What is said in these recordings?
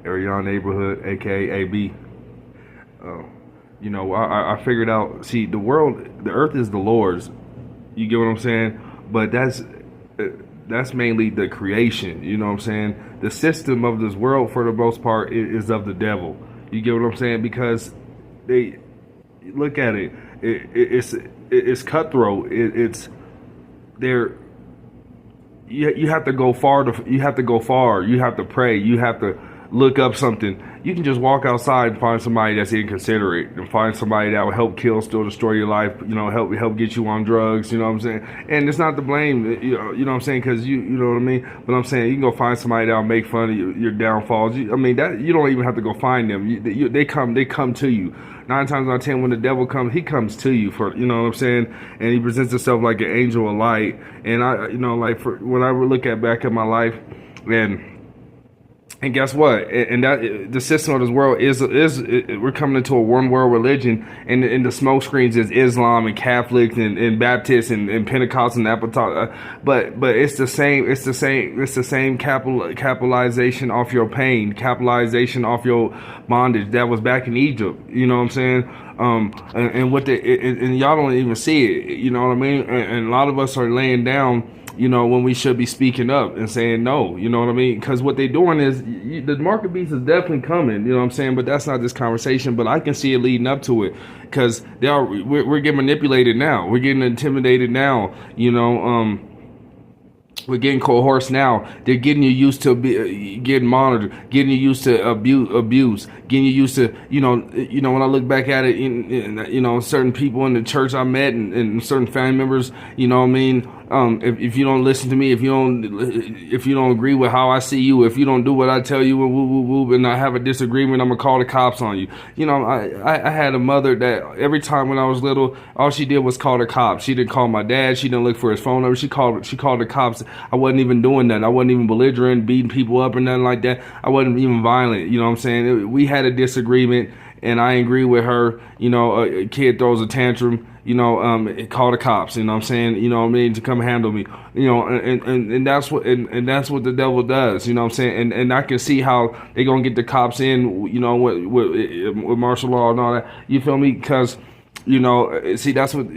Ariana Neighborhood, aka AB. I figured out. See, the earth is the Lord's. You get what I'm saying? But that's mainly the creation. You know what I'm saying? The system of this world, for the most part, is of the devil. You get what I'm saying? Because they look at it. It's cutthroat. It's there. You have to go far. You have to go far. You have to pray. You have to look up something. You can just walk outside and find somebody that's inconsiderate, and find somebody that will help kill, still destroy your life. Help get you on drugs. You know what I'm saying? And it's not to blame. You know what I'm saying? Because you know what I mean. But I'm saying you can go find somebody that will make fun of your downfalls. That you don't even have to go find them. They come to you. 9 times out of 10, when the devil comes, he comes to you for, you know what I'm saying, and he presents himself like an angel of light. And when I look back at my life, and guess what? And that the system of this world is we're coming into a one world religion, and the smoke screens is Islam and Catholic and Baptist and Pentecost and Apostolic. But it's the same capitalization off your pain, capitalization off your bondage that was back in Egypt. You know what I'm saying? And y'all don't even see it. You know what I mean? And a lot of us are laying down, when we should be speaking up and saying no, you know what I mean? Because what they're doing is, the market beast is definitely coming, you know what I'm saying? But that's not this conversation, but I can see it leading up to it, because we're getting manipulated now. We're getting intimidated now, we're getting coerced now. They're getting you used to getting monitored, getting you used to abuse, getting you used to, when I look back at it, in certain people in the church I met and certain family members, you know what I mean? If you don't listen to me, if you don't agree with how I see you, if you don't do what I tell you, and I have a disagreement, I'm gonna call the cops on you. I had a mother that every time when I was little, all she did was call the cops. She didn't call my dad. She didn't look for his phone number. She called the cops. I wasn't even doing that. I wasn't even belligerent, beating people up or nothing like that. I wasn't even violent. You know what I'm saying? We had a disagreement, and I agree with her. A kid throws a tantrum, call the cops, you know what I'm saying, to come handle me, and that's what the devil does, you know what I'm saying, and I can see how they gonna get the cops in, with martial law and all that, you feel me, because, see, that's what,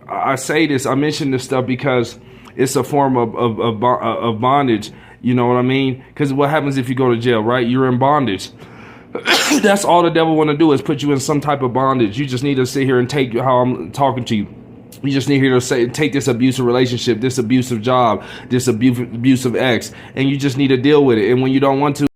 I say this, I mention this stuff because it's a form of bondage, you know what I mean, because what happens if you go to jail, right? You're in bondage. That's all the devil want to do, is put you in some type of bondage. You just need to sit here and take how I'm talking to you. You just need to take this abusive relationship, this abusive job, this abusive ex, and you just need to deal with it. And when you don't want to,